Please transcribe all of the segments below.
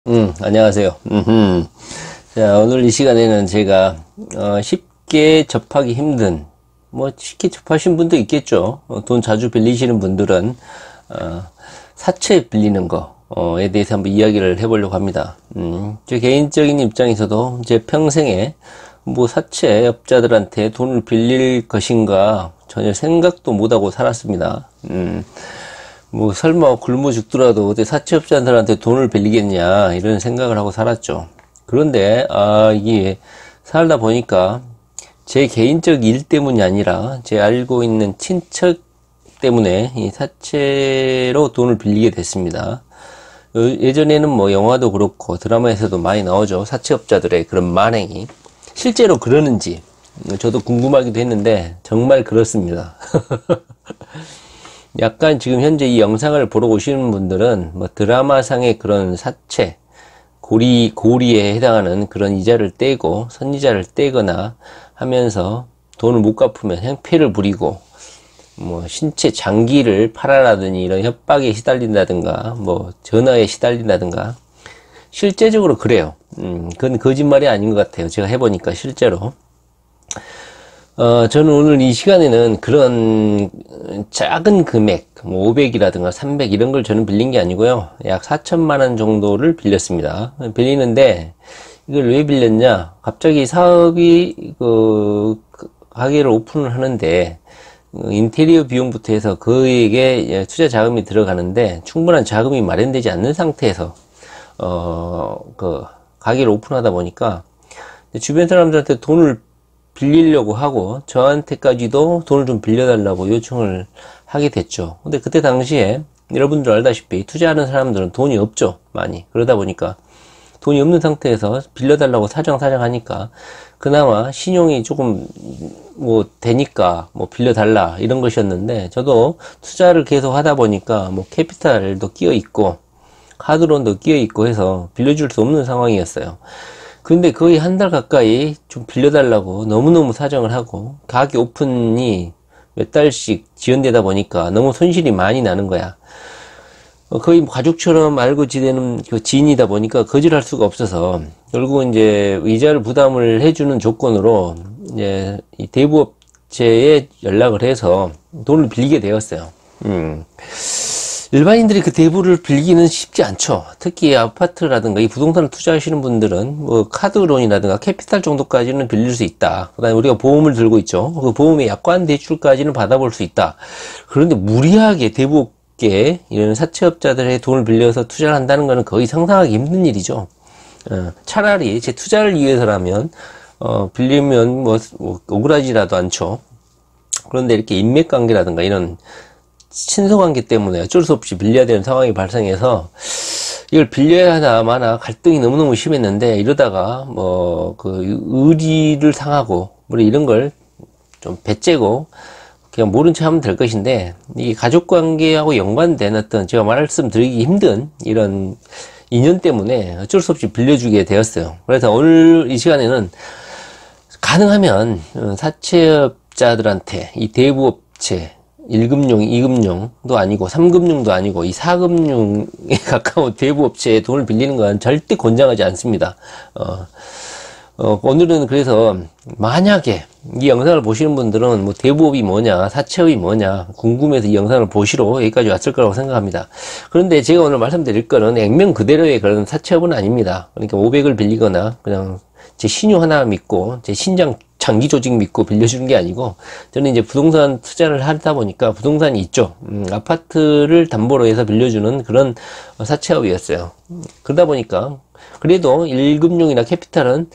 안녕하세요. 자, 오늘 이 시간에는 제가, 쉽게 접하기 힘든, 뭐, 쉽게 접하신 분도 있겠죠. 돈 자주 빌리시는 분들은, 어, 사채 빌리는 거에 대해서 한번 이야기를 해보려고 합니다. 제 개인적인 입장에서도 제 평생에 뭐 사채업자들한테 돈을 빌릴 것인가 전혀 생각도 못하고 살았습니다. 뭐 설마 굶어 죽더라도 어디 사채업자들한테 돈을 빌리겠냐 이런 생각을 하고 살았죠. 그런데 이게 살다 보니까 제 개인적 일 때문이 아니라 제 알고 있는 친척 때문에 이 사채로 돈을 빌리게 됐습니다. 예전에는 뭐 영화도 그렇고 드라마에서도 많이 나오죠. 사채업자들의 그런 만행이 실제로 그러는지 저도 궁금하기도 했는데 정말 그렇습니다. 약간 지금 현재 이 영상을 보러 오시는 분들은 뭐 드라마상의 그런 사채, 고리에 해당하는 그런 이자를 떼고 선이자를 떼거나 하면서 돈을 못 갚으면 행패를 부리고 뭐 신체 장기를 팔아라더니 이런 협박에 시달린다든가 뭐 전화에 시달린다든가 실제적으로 그래요. 그건 거짓말이 아닌 것 같아요. 제가 해보니까 실제로. 저는 오늘 이 시간에는 그런 작은 금액, 뭐 500이라든가 300 이런 걸 저는 빌린 게 아니고요. 약 4천만 원 정도를 빌렸습니다. 빌리는데 이걸 왜 빌렸냐? 갑자기 사업이 가게를 오픈을 하는데 인테리어 비용부터 해서 그에게 투자 자금이 들어가는데 충분한 자금이 마련되지 않는 상태에서 가게를 오픈하다 보니까 주변 사람들한테 돈을 빌리려고 하고 저한테까지도 돈을 좀 빌려달라고 요청을 하게 됐죠. 근데 그때 당시에 여러분들 알다시피 투자하는 사람들은 돈이 없죠. 많이. 그러다 보니까 돈이 없는 상태에서 빌려달라고 사정사정 하니까 그나마 신용이 조금 뭐 되니까 뭐 빌려달라 이런 것이었는데 저도 투자를 계속 하다 보니까 뭐 캐피탈도 끼어 있고 카드론도 끼어 있고 해서 빌려줄 수 없는 상황이었어요. 근데 거의 한 달 가까이 좀 빌려달라고 너무너무 사정을 하고 가게 오픈이 몇 달씩 지연되다 보니까 너무 손실이 많이 나는 거야. 거의 가족처럼 알고 지내는 그 지인이다 보니까 거절할 수가 없어서 결국은 이제 이자를 부담을 해주는 조건으로 이제 이 대부업체에 연락을 해서 돈을 빌리게 되었어요. 일반인들이 그 대부를 빌기는 쉽지 않죠. 특히 아파트라든가 이 부동산을 투자하시는 분들은 뭐 카드론이라든가 캐피탈 정도까지는 빌릴 수 있다. 그 다음에 우리가 보험을 들고 있죠. 그 보험의 약관 대출까지는 받아볼 수 있다. 그런데 무리하게 대부업계 이런 사채업자들의 돈을 빌려서 투자를 한다는 것은 거의 상상하기 힘든 일이죠. 차라리 제 투자를 위해서라면 빌리면 뭐 억울하지라도 않죠. 그런데 이렇게 인맥관계라든가 이런 친서관계 때문에 어쩔 수 없이 빌려야 되는 상황이 발생해서 이걸 빌려야 하나 마나 갈등이 너무너무 심했는데 이러다가 뭐 의리를 상하고 뭐 이런 걸 좀 배째고 그냥 모른 체 하면 될 것인데 이 가족관계하고 연관된 어떤 제가 말씀드리기 힘든 이런 인연 때문에 어쩔 수 없이 빌려주게 되었어요. 그래서 오늘 이 시간에는 가능하면 사채업자들한테 이 대부업체 1금융, 2금융도 아니고 3금융도 아니고 이 4금융에 가까운 대부업체에 돈을 빌리는 건 절대 권장하지 않습니다. 오늘은 그래서 만약에 이 영상을 보시는 분들은 뭐 대부업이 뭐냐, 사채업이 뭐냐 궁금해서 이 영상을 보시러 여기까지 왔을 거라고 생각합니다. 그런데 제가 오늘 말씀드릴 거는 액면 그대로의 그런 사채업은 아닙니다. 그러니까 500을 빌리거나 그냥 제 신용 하나 믿고 제 신장 장기 조직 믿고 빌려주는 게 아니고 저는 이제 부동산 투자를 하다 보니까 부동산이 있죠. 아파트를 담보로 해서 빌려주는 그런 사채업이었어요. 그러다 보니까 그래도 1금융이나 캐피탈은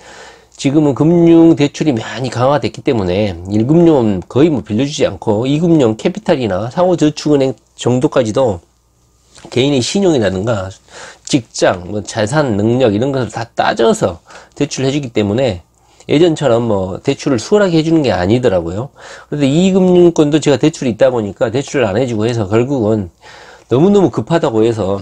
지금은 금융 대출이 많이 강화됐기 때문에 1금융은 거의 뭐 빌려주지 않고 2금융 캐피탈이나 상호저축은행 정도까지도 개인의 신용이라든가 직장, 뭐 자산 능력 이런 것을 다 따져서 대출을 해주기 때문에 예전처럼 뭐 대출을 수월하게 해주는 게 아니더라고요. 그런데 이금융권도 제가 대출이 있다 보니까 대출을 안 해주고 해서 결국은 너무너무 급하다고 해서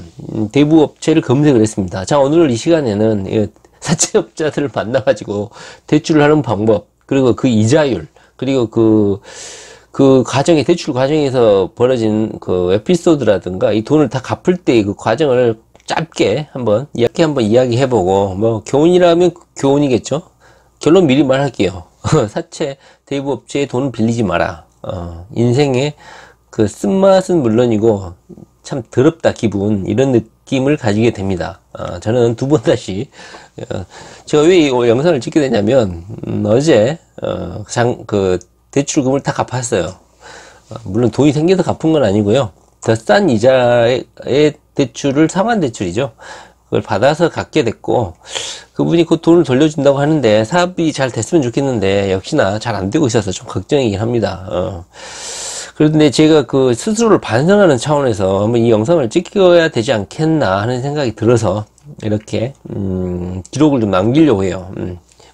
대부업체를 검색을 했습니다. 자, 오늘 이 시간에는 사채업자들을 만나가지고 대출을 하는 방법, 그리고 그 이자율, 그리고 그 대출 과정에서 벌어진 그 에피소드라든가 이 돈을 다 갚을 때 그 과정을 짧게 한번 이야기해보고, 뭐, 교훈이라면 교훈이겠죠? 결론 미리 말할게요. 사채, 대부업체에 돈을 빌리지 마라. 인생에 그 쓴맛은 물론이고, 참 더럽다, 기분. 이런 느낌을 가지게 됩니다. 저는 두 번 다시, 제가 왜 이 영상을 찍게 되냐면, 어제, 대출금을 다 갚았어요. 물론 돈이 생겨서 갚은 건 아니고요. 더 싼 이자의 대출을 상환 대출이죠. 그걸 받아서 갚게 됐고, 그분이 그 돈을 돌려준다고 하는데 사업이 잘 됐으면 좋겠는데 역시나 잘 안 되고 있어서 좀 걱정이긴 합니다. 그런데 제가 그 스스로를 반성하는 차원에서 한번 이 영상을 찍어야 되지 않겠나 하는 생각이 들어서 이렇게 기록을 좀 남기려고 해요.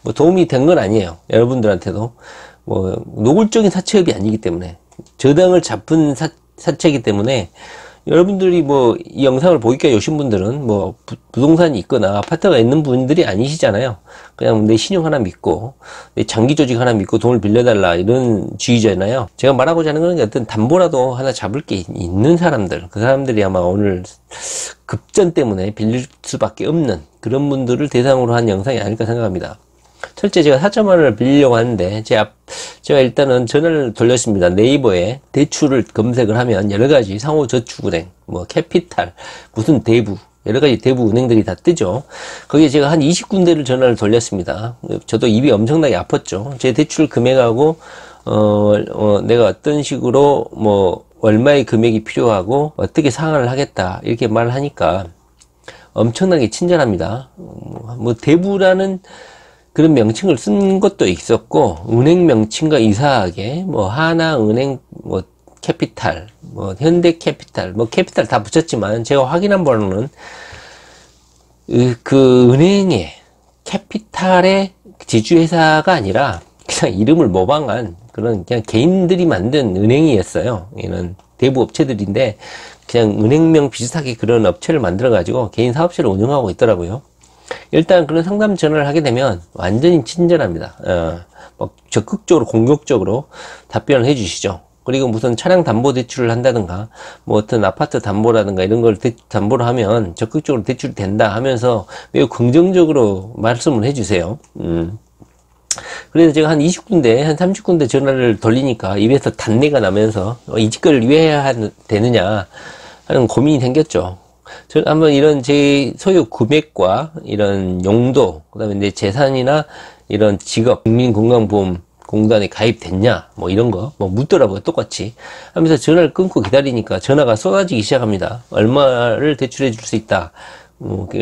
뭐 도움이 된 건 아니에요. 여러분들한테도 뭐 노골적인 사채업이 아니기 때문에, 저당을 잡은 사채이기 때문에, 여러분들이 뭐 이 영상을 보기까지 오신 분들은 뭐 부동산이 있거나 아파트가 있는 분들이 아니시잖아요. 그냥 내 신용 하나 믿고 내 장기 조직 하나 믿고 돈을 빌려달라 이런 주의잖아요. 제가 말하고자 하는 건 어떤 담보라도 하나 잡을 게 있는 사람들, 그 사람들이 아마 오늘 급전 때문에 빌릴 수밖에 없는 그런 분들을 대상으로 한 영상이 아닐까 생각합니다. 첫째, 제가 4천만 원을 빌리려고 하는데 제가 일단은 전화를 돌렸습니다. 네이버에 대출을 검색을 하면 여러가지 상호저축은행, 뭐 캐피탈, 무슨 대부, 여러가지 대부 은행들이 다 뜨죠. 거기에 제가 한 20군데를 전화를 돌렸습니다. 저도 입이 엄청나게 아팠죠. 제 대출 금액하고 내가 어떤 식으로 뭐 얼마의 금액이 필요하고 어떻게 상환을 하겠다 이렇게 말을 하니까 엄청나게 친절합니다. 뭐 대부라는 그런 명칭을 쓴 것도 있었고, 은행 명칭과 이사하게 뭐 하나은행, 뭐 캐피탈, 뭐 현대캐피탈, 뭐 캐피탈 다 붙였지만 제가 확인한 바로는 그 은행의 캐피탈의 지주회사가 아니라 그냥 이름을 모방한 그런 그냥 개인들이 만든 은행이었어요. 이런 대부 업체들인데 그냥 은행명 비슷하게 그런 업체를 만들어 가지고 개인 사업체를 운영하고 있더라고요. 일단 그런 상담 전화를 하게 되면 완전히 친절합니다. 막 적극적으로 공격적으로 답변을 해주시죠. 그리고 무슨 차량 담보 대출을 한다든가 뭐 어떤 아파트 담보라든가 이런 걸 담보를 하면 적극적으로 대출이 된다 하면서 매우 긍정적으로 말씀을 해주세요. 그래서 제가 한 20군데 한 30군데 전화를 돌리니까 입에서 단내가 나면서 이 짓거리를 왜 해야 되느냐 하는 고민이 생겼죠. 저는 한번 이런 제 소유 금액과 이런 용도, 그 다음에 내 재산이나 이런 직업, 국민건강보험공단에 가입됐냐, 뭐 이런 거, 뭐 묻더라고요, 똑같이. 하면서 전화를 끊고 기다리니까 전화가 쏟아지기 시작합니다. 얼마를 대출해 줄 수 있다.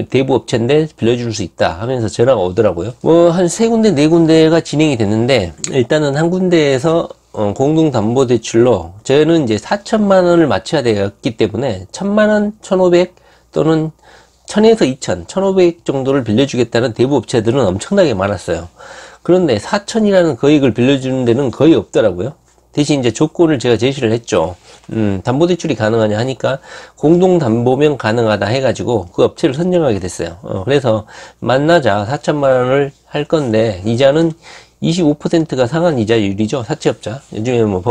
대부업체인데 빌려줄 수 있다 하면서 전화가 오더라고요. 뭐 한 3군데, 4군데가 진행이 됐는데, 일단은 한 군데에서 공동담보대출로 저는 이제 4천만 원을 맞춰야 되었기 때문에 1,000만 원, 1,500 또는 1,000에서 2,000, 1,500 정도를 빌려주겠다는 대부업체들은 엄청나게 많았어요. 그런데 4천이라는 거액을 빌려주는 데는 거의 없더라고요. 대신 이제 조건을 제가 제시를 했죠. 담보대출이 가능하냐 하니까 공동담보면 가능하다 해가지고 그 업체를 선정하게 됐어요. 그래서 만나자 4천만 원을 할 건데 이자는 25%가 상한 이자율이죠. 사채업자. 요즘에 뭐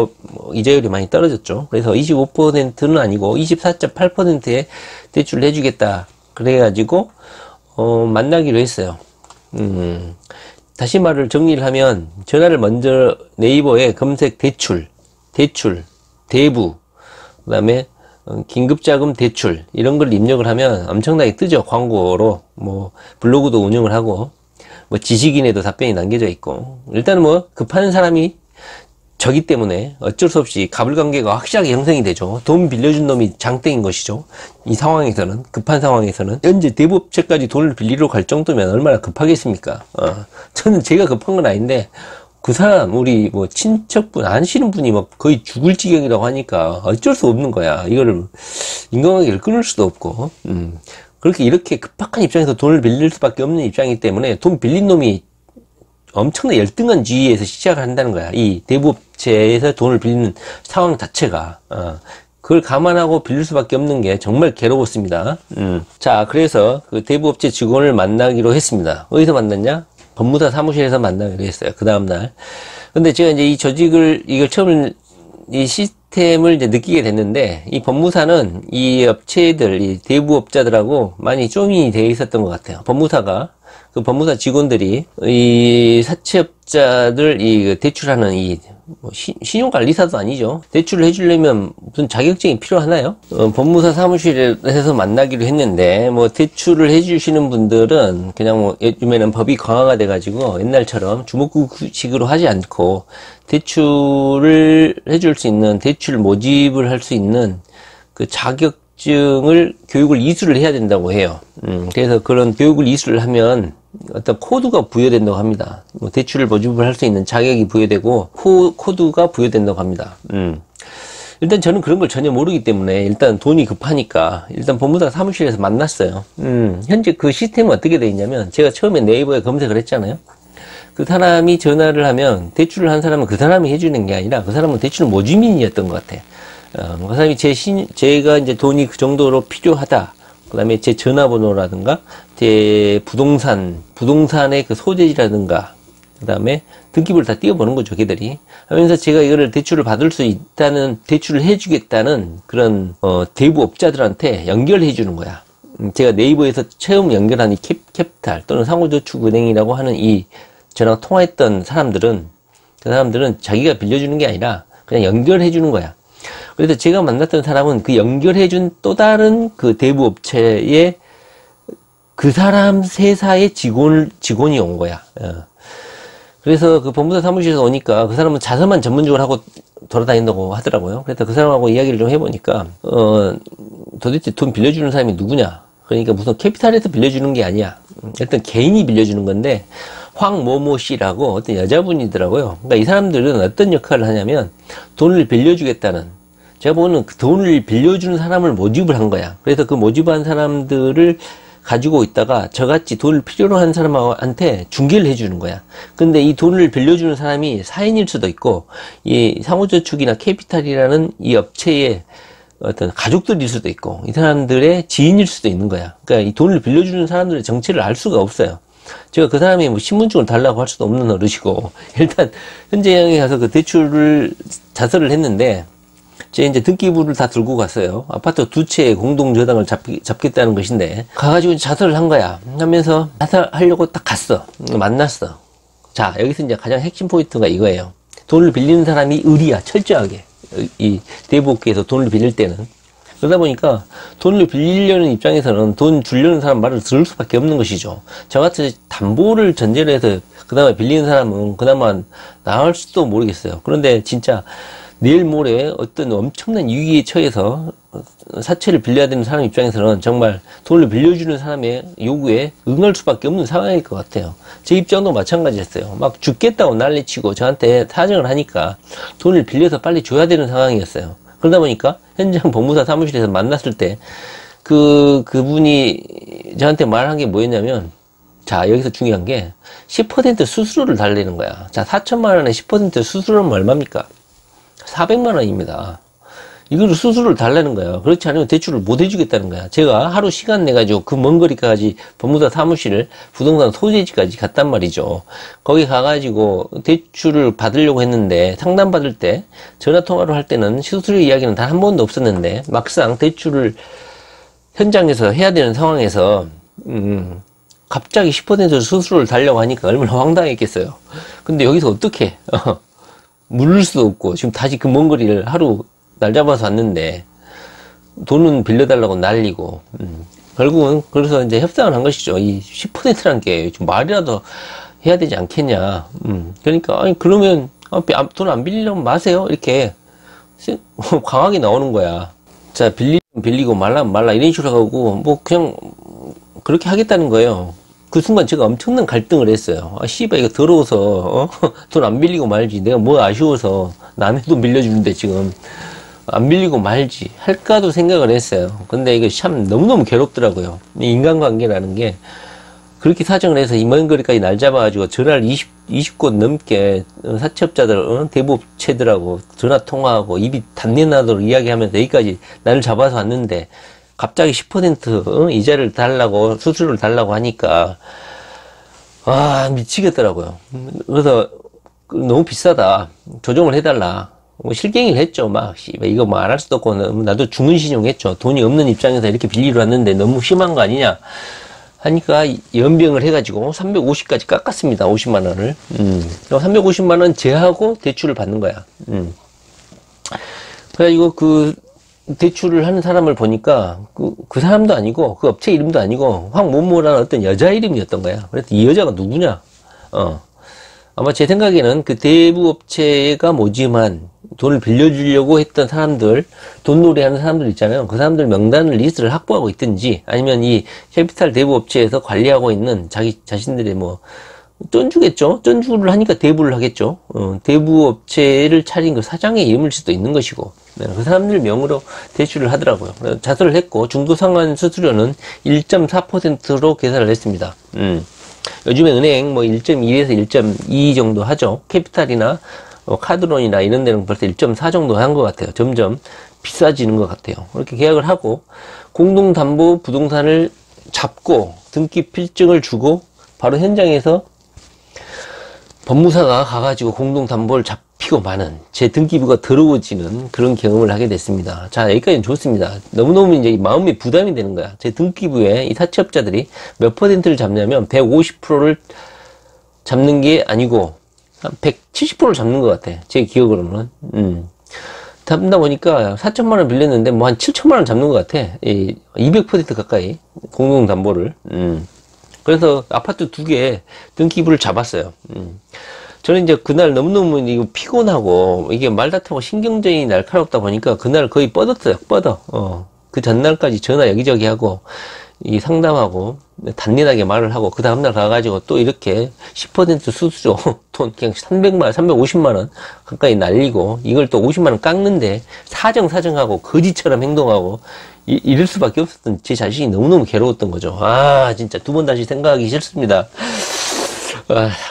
이자율이 많이 떨어졌죠. 그래서 25%는 아니고 24.8%에 대출을 해주겠다. 그래가지고, 만나기로 했어요. 다시 말을 정리를 하면, 전화를 먼저 네이버에 검색 대출, 대부, 그 다음에 긴급자금 대출, 이런 걸 입력을 하면 엄청나게 뜨죠. 광고로. 뭐, 블로그도 운영을 하고, 뭐 지식인에도 답변이 남겨져 있고, 일단은 뭐 급한 사람이 저기 때문에 어쩔 수 없이 가불관계가 확실하게 형성이 되죠. 돈 빌려준 놈이 장땡인 것이죠. 이 상황에서는, 급한 상황에서는 현재 대부업체까지 돈을 빌리러 갈 정도면 얼마나 급하겠습니까? 저는 제가 급한 건 아닌데 그 사람, 우리 뭐 친척분, 아시는 분이 막 거의 죽을 지경이라고 하니까 어쩔 수 없는 거야. 이거를 인간관계를 끊을 수도 없고, 그렇게 이렇게 급박한 입장에서 돈을 빌릴 수밖에 없는 입장이기 때문에 돈 빌린 놈이 엄청나 열등한 지위에서 시작을 한다는 거야. 이 대부업체에서 돈을 빌리는 상황 자체가. 그걸 감안하고 빌릴 수밖에 없는 게 정말 괴로웠습니다. 자, 그래서 그 대부업체 직원을 만나기로 했습니다. 어디서 만났냐? 법무사 사무실에서 만나기로 했어요. 그 다음날. 근데 제가 이제 이 조직을, 이걸 처음 이 시스템을 이제 느끼게 됐는데, 이 법무사는 이 업체들, 이 대부업자들하고 많이 조민이 되어 있었던 것 같아요. 법무사가, 그 법무사 직원들이 이 사채업자들 이 대출하는 이 신용관리사도 아니죠. 대출을 해주려면 무슨 자격증이 필요하나요? 법무사 사무실에서 만나기로 했는데, 뭐 대출을 해주시는 분들은 그냥 뭐 요즘에는 법이 강화가 돼가지고 옛날처럼 주먹구식으로 하지 않고 대출을 해줄 수 있는, 대출 모집을 할 수 있는 그 자격증을, 교육을 이수를 해야 된다고 해요. 그래서 그런 교육을 이수를 하면 어떤 코드가 부여된다고 합니다. 뭐 대출을 모집을 할 수 있는 자격이 부여되고 코드가 부여된다고 합니다. 일단 저는 그런 걸 전혀 모르기 때문에 일단 돈이 급하니까 일단 법무사 사무실에서 만났어요. 현재 그 시스템은 어떻게 되어 있냐면, 제가 처음에 네이버에 검색을 했잖아요. 그 사람이 전화를 하면 대출을 한 사람은 그 사람이 해주는 게 아니라 그 사람은 대출 모집인이었던 것 같아요. 그 사람이 제가 이제 돈이 그 정도로 필요하다. 그 다음에 제 전화번호라든가, 제 부동산의 그 소재지라든가, 그 다음에 등기부를 다 띄워보는 거죠, 걔들이. 하면서 제가 이거를 대출을 받을 수 있다는, 대출을 해주겠다는 그런, 대부업자들한테 연결해 주는 거야. 제가 네이버에서 처음 연결한 이 캐피탈 또는 상호저축은행이라고 하는 이 저랑 통화했던 사람들은, 그 사람들은 자기가 빌려주는 게 아니라 그냥 연결해 주는 거야. 그래서 제가 만났던 사람은 그 연결해준 또 다른 그 대부업체의 그 사람 세사의 직원이 온 거야. 그래서 그 법무사 사무실에서 오니까 그 사람은 자서만 전문적으로 하고 돌아다닌다고 하더라고요. 그래서 그 사람하고 이야기를 좀 해보니까, 도대체 돈 빌려주는 사람이 누구냐? 그러니까 무슨 캐피탈에서 빌려주는 게 아니야. 일단 개인이 빌려주는 건데, 황모모 씨라고 어떤 여자분이더라고요. 그러니까 이 사람들은 어떤 역할을 하냐면, 돈을 빌려주겠다는, 제가 보는 그 돈을 빌려주는 사람을 모집을 한 거야. 그래서 그 모집한 사람들을 가지고 있다가 저같이 돈을 필요로 한 사람한테 중개를 해주는 거야. 근데 이 돈을 빌려주는 사람이 사인일 수도 있고, 이 상호저축이나 캐피탈이라는 이 업체의 어떤 가족들일 수도 있고, 이 사람들의 지인일 수도 있는 거야. 그러니까 이 돈을 빌려주는 사람들의 정체를 알 수가 없어요. 제가 그 사람이 뭐 신분증을 달라고 할 수도 없는 어르시고, 일단 현재형에 가서 그 대출을 자서를 했는데, 제가 이제 등기부를 다 들고 갔어요. 아파트 두 채의 공동저당을 잡겠다는 것인데, 가가지고 자서를 한 거야. 하면서 자서하려고 딱 갔어. 만났어. 자, 여기서 이제 가장 핵심 포인트가 이거예요. 돈을 빌리는 사람이 의리야, 철저하게. 이 대부업계에서 돈을 빌릴 때는. 그러다 보니까 돈을 빌리려는 입장에서는 돈 주려는 사람 말을 들을 수밖에 없는 것이죠. 저같이 담보를 전제로 해서 그나마 빌리는 사람은 그나마 나을 수도 모르겠어요. 그런데 진짜 내일 모레 어떤 엄청난 위기에 처해서 사채를 빌려야 되는 사람 입장에서는 정말 돈을 빌려주는 사람의 요구에 응할 수밖에 없는 상황일 것 같아요. 제 입장도 마찬가지였어요. 막 죽겠다고 난리치고 저한테 사정을 하니까 돈을 빌려서 빨리 줘야 되는 상황이었어요. 그러다 보니까 현장 법무사 사무실에서 만났을 때 그분이 저한테 말한 게 뭐였냐면, 자, 여기서 중요한 게 10% 수수료를 달라는 거야. 자, 4천만 원에 10% 수수료는 얼마입니까? 400만 원입니다. 이걸 수수료를 달라는 거예요. 그렇지 않으면 대출을 못 해주겠다는 거야. 제가 하루 시간 내가지고 그 먼 거리까지 법무사 사무실을 부동산 소재지까지 갔단 말이죠. 거기 가가지고 대출을 받으려고 했는데, 상담받을 때 전화 통화로 할 때는 수수료 이야기는 단 한 번도 없었는데, 막상 대출을 현장에서 해야 되는 상황에서 갑자기 10% 수수료를 달라고 하니까 얼마나 황당했겠어요. 근데 여기서 어떻게 물을 수도 없고, 지금 다시 그 먼 거리를 하루 날 잡아서 왔는데 돈은 빌려달라고 난리고, 결국은 그래서 이제 협상을 한 것이죠. 이 10%라는 게 좀 말이라도 해야 되지 않겠냐. 그러니까 아니 그러면 돈 안 빌리려면 마세요, 이렇게 강하게 나오는 거야. 자, 빌리고 말라면 말라 이런 식으로 하고 뭐 그냥 그렇게 하겠다는 거예요. 그 순간 제가 엄청난 갈등을 했어요. 아, 씨발, 이거 더러워서, 돈 안 빌리고 말지. 내가 뭐 아쉬워서 남의 돈 빌려주는데 지금 안 빌리고 말지. 할까도 생각을 했어요. 근데 이거 참 너무너무 괴롭더라고요. 이 인간관계라는 게. 그렇게 사정을 해서 이 먼 거리까지 날 잡아가지고 전화를 20곳 넘게 사채업자들, 대부업체들하고 전화 통화하고 입이 단내 나도록 이야기하면서 여기까지 나를 잡아서 왔는데, 갑자기 10% 이자를 달라고, 수수료를 달라고 하니까, 아, 미치겠더라고요. 그래서 너무 비싸다. 조정을 해달라. 뭐 실갱이를 했죠. 막, 이거 뭐 안 할 수도 없고, 나도 중은신용했죠. 돈이 없는 입장에서 이렇게 빌리러 왔는데 너무 심한 거 아니냐. 하니까 연병을 해가지고 350까지 깎았습니다. 50만원을. 350만원 제하고 대출을 받는 거야. 그래가지고 그 대출을 하는 사람을 보니까 그 사람도 아니고 그 업체 이름도 아니고 황모모라는 어떤 여자 이름이었던 거야. 그래서 이 여자가 누구냐? 아마 제 생각에는 그 대부업체가 모집한 돈을 빌려주려고 했던 사람들, 돈놀이 하는 사람들 있잖아요. 그 사람들 명단을 리스트를 확보하고 있든지, 아니면 이 캐피탈 대부업체에서 관리하고 있는 자신들의 뭐, 쩐주겠죠? 쩐주를 하니까 대부를 하겠죠? 대부업체를 차린 그 사장의 이름일 수도 있는 것이고, 네, 그 사람들 명으로 대출을 하더라고요. 그래서 자수를 했고, 중도상환 수수료는 1.4%로 계산을 했습니다. 요즘에 은행 뭐 1.1에서 1.2 정도 하죠. 캐피탈이나 카드론이나 이런 데는 벌써 1.4 정도 한 것 같아요. 점점 비싸지는 것 같아요. 그렇게 계약을 하고 공동담보 부동산을 잡고 등기 필증을 주고 바로 현장에서 법무사가 가가지고 공동담보를 잡히고 마는 제 등기부가 더러워지는 그런 경험을 하게 됐습니다. 자, 여기까지는 좋습니다. 너무너무 이제 마음이 부담이 되는 거야. 제 등기부에 이 사채업자들이 몇 %를 잡냐면 150%를 잡는 게 아니고 한 170%를 잡는 것 같아. 제 기억으로는. 잡다 보니까 4천만 원 빌렸는데 뭐 한 7천만 원 잡는 것 같아. 200% 가까이 공동담보를. 그래서 아파트 2개 등기부를 잡았어요. 저는 이제 그날 너무너무 이거 피곤하고 이게 말다툼하고 신경전이 날카롭다 보니까 그날 거의 뻗었어요. 그 전날까지 전화 여기저기 하고 이 상담하고 단련하게 말을 하고 그 다음날 가가지고 또 이렇게 10% 수수료 돈 그냥 350만원 가까이 날리고 이걸 또 50만원 깎는데 사정하고 거지처럼 행동하고 이럴 수밖에 없었던 제 자신이 너무너무 괴로웠던 거죠. 아 진짜 두 번 다시 생각하기 싫습니다.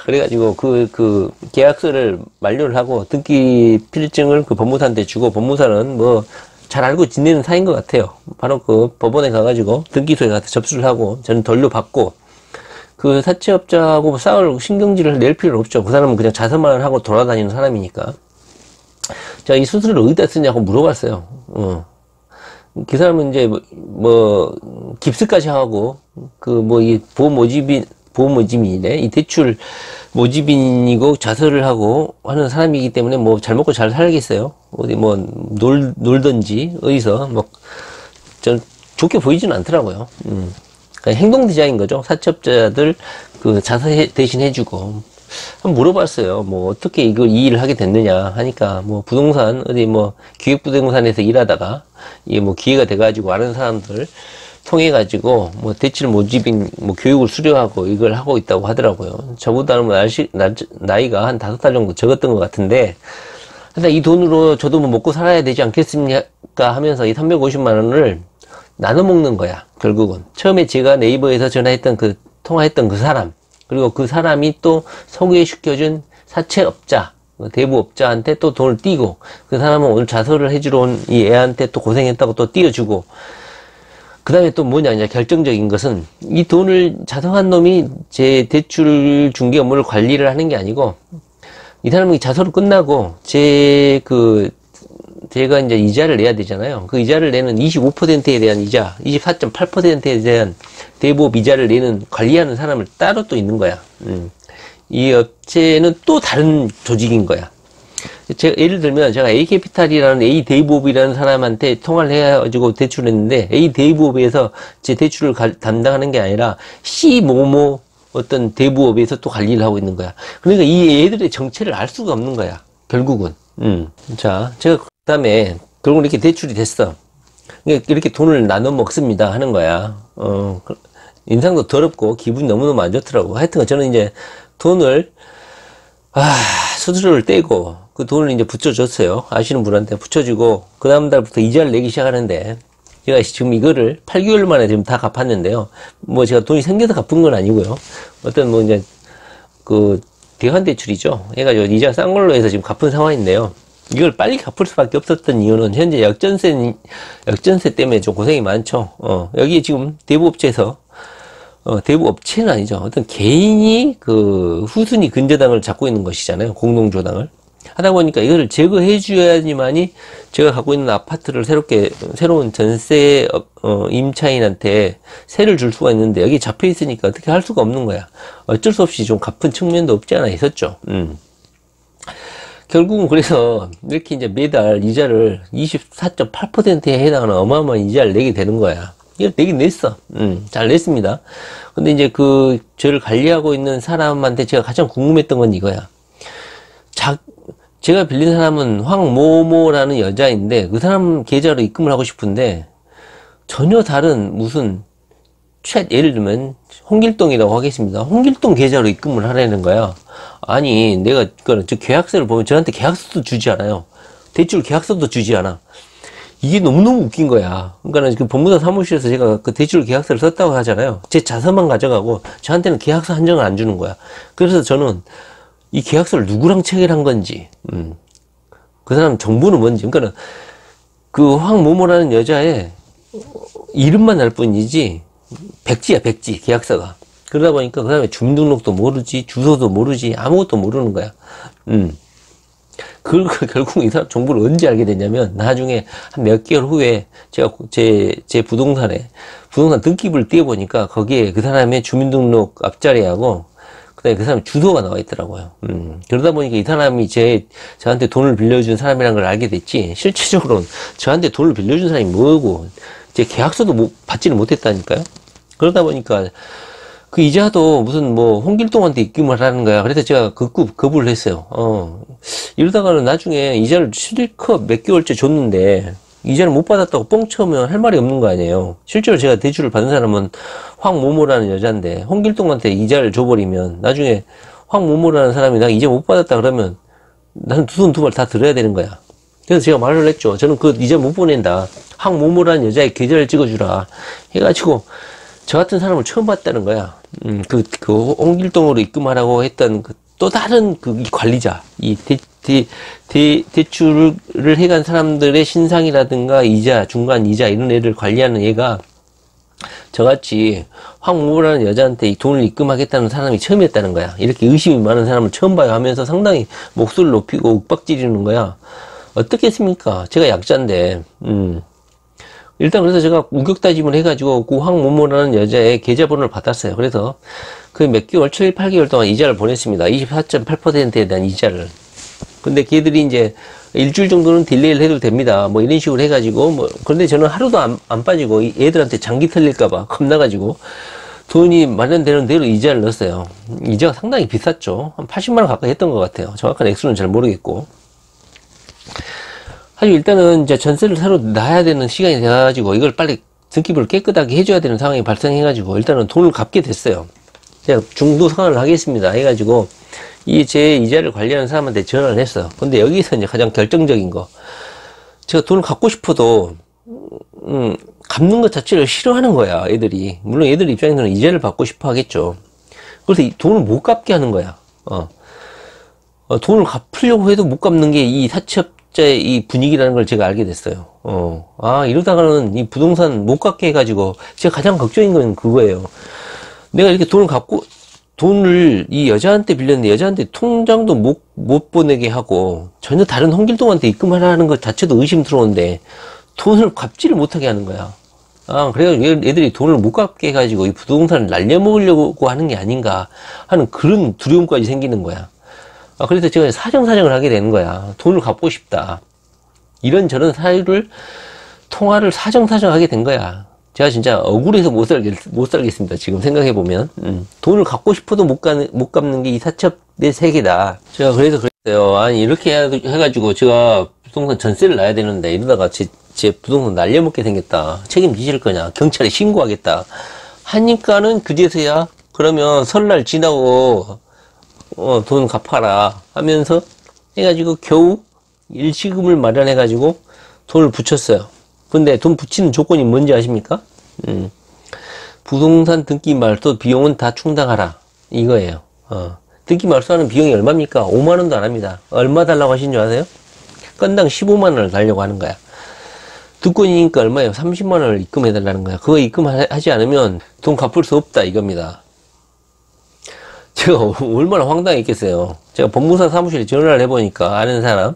그래가지고 그 계약서를 만료를 하고 등기 필증을 그 법무사한테 주고 법무사는 뭐 잘 알고 지내는 사이인 것 같아요. 바로 그 법원에 가가지고 등기소에 가서 접수를 하고 저는 돌려받고 그 사채업자하고 싸울 신경질을 낼 필요는 없죠. 그 사람은 그냥 자선만 하고 돌아다니는 사람이니까. 제가 이 수수료를 어디다 쓰냐고 물어봤어요. 그 사람은 이제 뭐 깁스까지 하고 그 뭐 이 보호모집인이네. 이 대출 모집인이고 자설을 하고 하는 사람이기 때문에 뭐 잘 먹고 잘 살겠어요. 어디 뭐 놀던지 어디서 뭐 전 좋게 보이지는 않더라고요. 그러니까 행동 디자인 거죠. 사채업자들 그 자서 대신 해주고 한번 물어봤어요. 뭐 어떻게 이걸 이 일을 하게 됐느냐 하니까 뭐 부동산 어디 뭐 기획부동산에서 일하다가 이게 뭐 기회가 돼가지고 아는 사람들 통해가지고, 뭐, 대출 모집인, 뭐, 교육을 수료하고 이걸 하고 있다고 하더라고요. 저보다는 뭐, 나이가 한 5살 정도 적었던 것 같은데, 근데 이 돈으로 저도 뭐 먹고 살아야 되지 않겠습니까 하면서 이 350만원을 나눠 먹는 거야, 결국은. 처음에 제가 네이버에서 통화했던 그 사람, 그리고 그 사람이 또 소개시켜준 사채업자, 대부업자한테 또 돈을 띄고, 그 사람은 오늘 자서를 해주러 온 이 애한테 또 고생했다고 또 띄워주고, 그 다음에 또 뭐냐, 이제 결정적인 것은, 이 돈을 자성한 놈이 제 대출 중개 업무를 관리를 하는 게 아니고, 이 사람이 자서로 끝나고, 제가 이제 이자를 내야 되잖아요. 그 이자를 내는 25%에 대한 이자, 24.8%에 대한 대부업 이자를 내는, 관리하는 사람을 따로 또 있는 거야. 이 업체는 또 다른 조직인 거야. 제가 예를 들면 제가 A캐피탈이라는 A대부업이라는 사람한테 통화를 해가지고 대출을 했는데 A대부업에서 제 대출을 담당하는 게 아니라 C모모 어떤 대부업에서 또 관리를 하고 있는 거야. 그러니까 이 애들의 정체를 알 수가 없는 거야. 결국은. 자, 제가 그 다음에 결국 이렇게 대출이 됐어. 그러니까 이렇게 돈을 나눠 먹습니다 하는 거야. 인상도 더럽고 기분이 너무너무 안 좋더라고. 하여튼 저는 이제 돈을 수수료를 떼고 그 돈을 이제 붙여줬어요. 아시는 분한테 붙여주고 그 다음 달부터 이자를 내기 시작하는데 제가 지금 이거를 8개월 만에 지금 다 갚았는데요. 뭐 제가 돈이 생겨서 갚은 건 아니고요. 어떤 뭐 이제 그 대환 대출이죠. 해가지고 이자 싼 걸로 해서 지금 갚은 상황인데요. 이걸 빨리 갚을 수밖에 없었던 이유는 현재 역전세 때문에 좀 고생이 많죠. 여기 지금 대부업체에서 대부업체는 아니죠. 어떤 개인이 그 후순위 근저당을 잡고 있는 것이잖아요. 공동조당을. 하다 보니까 이거를 제거해 줘야지만이 제가 갖고 있는 아파트를 새로운 전세 임차인한테 세를 줄 수가 있는데, 여기 잡혀 있으니까 어떻게 할 수가 없는 거야. 어쩔 수 없이 좀 갚은 측면도 없지 않아 있었죠. 결국은 그래서 이렇게 이제 매달 이자를 24.8%에 해당하는 어마어마한 이자를 내게 되는 거야. 이걸 내긴 냈어. 잘 냈습니다. 근데 이제 저를 관리하고 있는 사람한테 제가 가장 궁금했던 건 이거야. 제가 빌린 사람은 황모모라는 여자인데, 그 사람 계좌로 입금을 하고 싶은데, 전혀 다른 예를 들면, 홍길동이라고 하겠습니다. 홍길동 계좌로 입금을 하라는 거야. 아니, 내가, 저 계약서를 보면 저한테 계약서도 주지 않아요. 대출 계약서도 주지 않아. 이게 너무너무 웃긴 거야. 그러니까 그 법무사 사무실에서 제가 그 대출 계약서를 썼다고 하잖아요. 제 자산만 가져가고, 저한테는 계약서 한 장을 안 주는 거야. 그래서 저는 이 계약서를 누구랑 체결한 건지, 그 사람 정보는 뭔지, 그러니까 그 황모모라는 여자의 이름만 알 뿐이지, 백지야, 백지, 계약서가. 그러다 보니까 그 사람의 주민등록도 모르지, 주소도 모르지, 아무것도 모르는 거야. 결국 이 사람 정보를 언제 알게 됐냐면, 나중에 한 몇 개월 후에 제가 제 부동산 등기부를 띄워보니까 거기에 그 사람의 주민등록 앞자리하고 그다음에 그 사람 주소가 나와 있더라고요. 그러다 보니까 이 사람이 저한테 돈을 빌려준 사람이라는 걸 알게 됐지, 실질적으로는 저한테 돈을 빌려준 사람이 뭐고, 제 계약서도 받지를 못했다니까요. 그러다 보니까 그 이자도 무슨 홍길동한테 입금을 하는 거야. 그래서 제가 거부를 했어요. 이러다가는 나중에 이자를 실컷 몇 개월째 줬는데, 이자를 못 받았다고 뻥쳐면 할 말이 없는 거 아니에요. 실제로 제가 대출을 받은 사람은 황모모라는 여자인데, 홍길동한테 이자를 줘버리면 나중에 황모모라는 사람이 나 이자 못 받았다 그러면 나는 두 손 두 발 다 들어야 되는 거야. 그래서 제가 말을 했죠. 저는 그 이자 못 보낸다. 황모모라는 여자의 계좌를 찍어주라 해가지고 저 같은 사람을 처음 봤다는 거야. 홍길동으로 입금하라고 했던 또 다른 이 관리자, 대출을 해간 사람들의 신상이라든가 이자, 중간 이자 이런 애를 관리하는 얘가 저같이 황모모라는 여자한테 이 돈을 입금하겠다는 사람이 처음이었다는 거야. 이렇게 의심이 많은 사람을 처음 봐요 하면서 상당히 목소리를 높이고 윽박지르는 거야. 어떻겠습니까? 제가 약자인데, 일단 그래서 제가 우격다짐을 해가지고 그 황모모라는 여자의 계좌번호를 받았어요. 그래서 그 몇 개월, 7, 8개월 동안 이자를 보냈습니다. 24.8%에 대한 이자를. 근데 걔들이 이제 일주일 정도는 딜레이를 해도 됩니다. 이런 식으로 해가지고, 그런데 저는 하루도 안 빠지고 애들한테 장기 털릴까봐 겁나가지고 돈이 마련되는 대로 이자를 넣었어요. 이자가 상당히 비쌌죠. 한 80만원 가까이 했던 것 같아요. 정확한 액수는 잘 모르겠고. 사실 일단은 이제 전세를 새로 놔야 되는 시간이 돼가지고 이걸 빨리 등기부를 깨끗하게 해줘야 되는 상황이 발생해가지고 일단은 돈을 갚게 됐어요. 제가 중도 상환을 하겠습니다 해가지고 제 이자를 관리하는 사람한테 전화를 했어요. 근데 여기서 이제 가장 결정적인 거, 제가 돈을 갚고 싶어도 갚는 것 자체를 싫어하는 거야, 애들이. 물론 애들 입장에서는 이자를 받고 싶어 하겠죠. 그래서 이 돈을 못 갚게 하는 거야. 돈을 갚으려고 해도 못 갚는 게 이 사채업자의 이 분위기라는 걸 제가 알게 됐어요. 이러다가는 이 부동산 못 갚게 해가지고 제가 가장 걱정인 건 그거예요. 내가 이렇게 돈을 이 여자한테 빌렸는데 여자한테 통장도 못 보내게 하고 전혀 다른 홍길동한테 입금하라는 것 자체도 의심스러운데 돈을 갚지를 못하게 하는 거야. 그래가지고 애들이 돈을 못 갚게 해가지고 이 부동산을 날려먹으려고 하는 게 아닌가 하는 그런 두려움까지 생기는 거야. 그래서 제가 사정사정을 하게 되는 거야. 돈을 갚고 싶다. 이런저런 통화를 사정사정 하게 된 거야. 제가 진짜 억울해서 못 살겠습니다. 지금 생각해보면. 돈을 갚고 싶어도 못 갚는 게 이 사채업의 세계다. 제가 그래서 그랬어요. 아니, 이렇게 해가지고 제가 부동산 전세를 놔야 되는데 이러다가 제 부동산 날려먹게 생겼다. 책임지실 거냐? 경찰에 신고하겠다. 하니까는 그제서야 그러면 설날 지나고 돈 갚아라 하면서 해가지고 겨우 일시금을 마련해가지고 돈을 붙였어요. 근데 돈 붙이는 조건이 뭔지 아십니까? 부동산 등기 말소 비용은 다 충당하라 이거예요. 등기 말소하는 비용이 얼마입니까? 5만원도 안 합니다. 얼마 달라고 하신 줄 아세요? 건당 15만원을 달려고 하는 거야. 특권이니까 얼마예요? 30만원을 입금해 달라는 거야. 그거 입금하지 않으면 돈 갚을 수 없다 이겁니다. 제가 얼마나 황당했겠어요. 제가 법무사 사무실에 전화를 해보니까 아는 사람,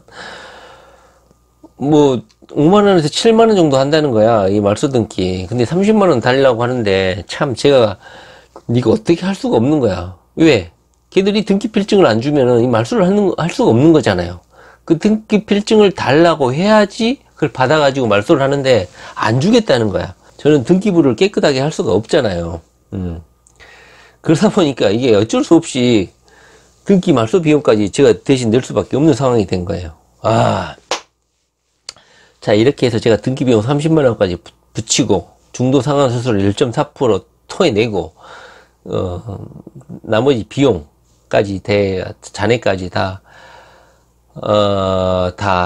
뭐 5만원에서 7만원 정도 한다는 거야, 이 말소 등기. 근데 30만원 달라고 하는데 참 제가 이거 어떻게 할 수가 없는 거야. 왜? 걔들이 등기 필증을 안 주면은 이 말소를 할 수가 없는 거잖아요. 그 등기 필증을 달라고 해야지 그걸 받아가지고 말소를 하는데 안 주겠다는 거야. 저는 등기부를 깨끗하게 할 수가 없잖아요. 그러다 보니까 이게 어쩔 수 없이 등기 말소 비용까지 제가 대신 낼 수밖에 없는 상황이 된 거예요. 자, 이렇게 해서 제가 등기 비용 30만원까지 붙이고 중도 상환 수수료 1.4% 토해내고 나머지 비용까지 잔해까지 다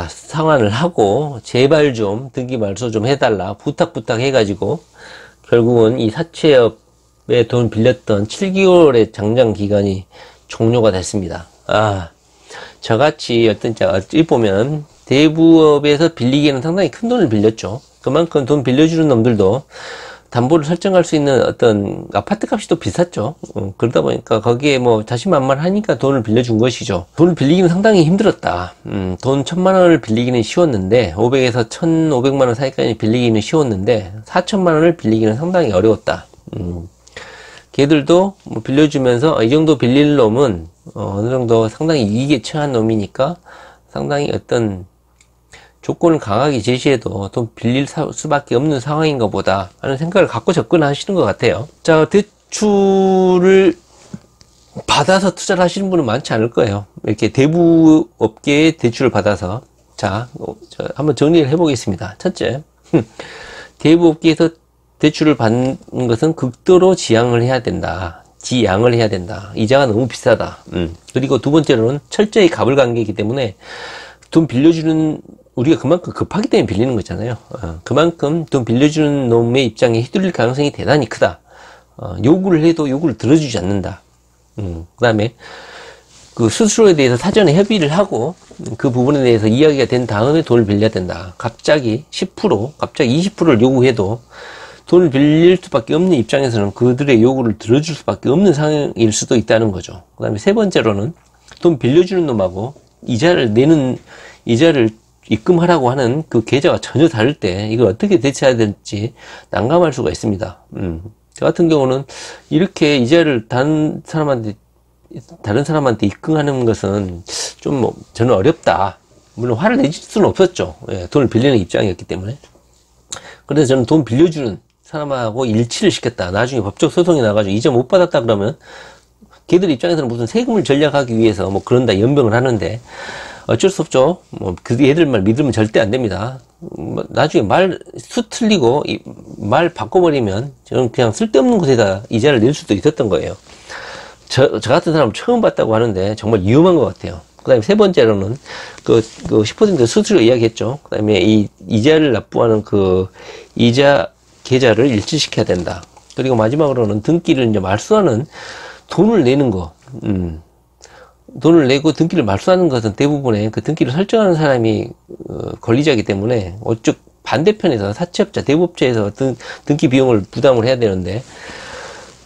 상환을 하고 제발 좀 등기 말소 좀 해달라 부탁 해가지고 결국은 이 사채업에 돈 빌렸던 7개월의 장장 기간이 종료가 됐습니다. 저같이 어찌 보면 대부업에서 빌리기에는 상당히 큰 돈을 빌렸죠. 그만큼 돈 빌려주는 놈들도 담보를 설정할 수 있는 어떤 아파트 값이 또 비쌌죠. 그러다 보니까 거기에 뭐 자신만만하니까 돈을 빌려준 것이죠. 돈을 빌리기는 상당히 힘들었다. 돈 1000만원을 빌리기는 쉬웠는데 500에서 1500만원 사이까지 빌리기는 쉬웠는데 4000만원을 빌리기는 상당히 어려웠다. 걔들도 뭐 빌려주면서 이 정도 빌릴 놈은 어느 정도 상당히 이익에 처한 놈이니까 상당히 어떤 조건을 강하게 제시해도 돈 빌릴 수밖에 없는 상황인가 보다 하는 생각을 갖고 접근하시는 것 같아요. 자, 대출을 받아서 투자를 하시는 분은 많지 않을 거예요. 이렇게 대부업계의 대출을 받아서. 자, 한번 정리를 해보겠습니다. 첫째, 대부업계에서 대출을 받는 것은 극도로 지양을 해야 된다. 이자가 너무 비싸다. 그리고 두 번째로는 철저히 갑을관계이기 때문에 돈 빌려주는 우리가 그만큼 급하기 때문에 빌리는 거잖아요. 그만큼 돈 빌려주는 놈의 입장에 휘둘릴 가능성이 대단히 크다. 요구를 해도 요구를 들어주지 않는다. 그 다음에 그 수수료에 대해서 사전에 협의를 하고 그 부분에 대해서 이야기가 된 다음에 돈을 빌려야 된다. 갑자기 10%, 갑자기 20%를 요구해도 돈을 빌릴 수밖에 없는 입장에서는 그들의 요구를 들어줄 수밖에 없는 상황일 수도 있다는 거죠. 그 다음에 세 번째로는 돈 빌려주는 놈하고 이자를 입금하라고 하는 그 계좌가 전혀 다를 때 이걸 어떻게 대처해야 될지 난감할 수가 있습니다. 저 같은 경우는 이렇게 이자를 다른 사람한테 입금하는 것은 좀 저는 어렵다. 물론 화를 내줄 수는 없었죠. 돈을 빌리는 입장이었기 때문에. 그래서 저는 돈 빌려주는 사람하고 일치를 시켰다. 나중에 법적 소송이 나가지고 이자 못 받았다 그러면 걔들 입장에서는 무슨 세금을 전략하기 위해서 뭐 그런다 연병을 하는데 어쩔 수 없죠. 그 얘들 말 믿으면 절대 안 됩니다. 나중에 수 틀리고 말 바꿔버리면 저는 그냥 쓸데없는 곳에다 이자를 낼 수도 있었던 거예요. 저 같은 사람 처음 봤다고 하는데 정말 위험한 것 같아요. 그 다음에 세 번째로는 그 10% 수수료 이야기했죠. 그 다음에 이 이자를 납부하는 그 이자 계좌를 일치시켜야 된다. 그리고 마지막으로는 등기를 이제 말소하는 돈을 내는 거. 돈을 내고 등기를 말소하는 것은 대부분의 그 등기를 설정하는 사람이 권리자이기 때문에 어쪽 반대편에서 사채업자, 대부업체에서 등기 비용을 부담을 해야 되는데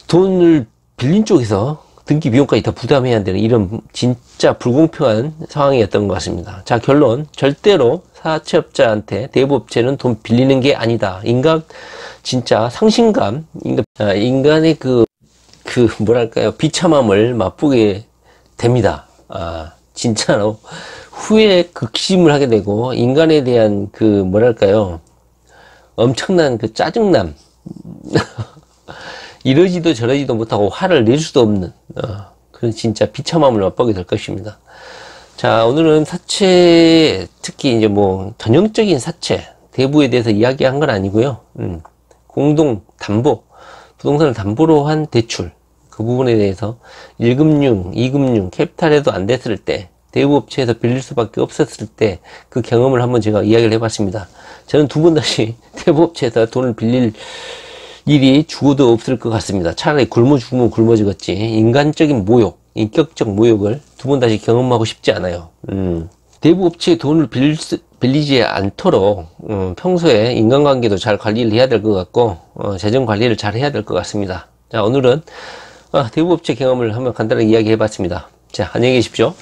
돈을 빌린 쪽에서 등기 비용까지 다 부담해야 되는 이런 진짜 불공평한 상황이었던 것 같습니다. 자, 결론. 절대로 사채업자한테 대부업체는 돈 빌리는 게 아니다. 진짜 상신감, 인간의 뭐랄까요, 비참함을 맛보게 됩니다. 진짜로 후에 극심을 하게 되고 인간에 대한 뭐랄까요, 엄청난 짜증남 이러지도 저러지도 못하고 화를 낼 수도 없는 그런 진짜 비참함을 맛보게 될 것입니다. 자, 오늘은 사채, 특히 이제 전형적인 사채 대부에 대해서 이야기한 건 아니고요. 공동 담보, 부동산을 담보로 한 대출, 그 부분에 대해서 1금융, 2금융, 캐피탈에도 안 됐을 때, 대부업체에서 빌릴 수밖에 없었을 때 그 경험을 한번 제가 이야기를 해봤습니다. 저는 두 번 다시 대부업체에서 돈을 빌릴 일이 죽어도 없을 것 같습니다. 차라리 굶어 죽으면 굶어 죽었지 인간적인 모욕, 인격적 모욕을 두 번 다시 경험하고 싶지 않아요. 대부업체에 돈을 빌리지 않도록 평소에 인간관계도 잘 관리를 해야 될 것 같고 재정 관리를 잘 해야 될 것 같습니다. 자, 오늘은 대부업체 경험을 한번 간단하게 이야기해 봤습니다. 자, 안녕히 계십시오.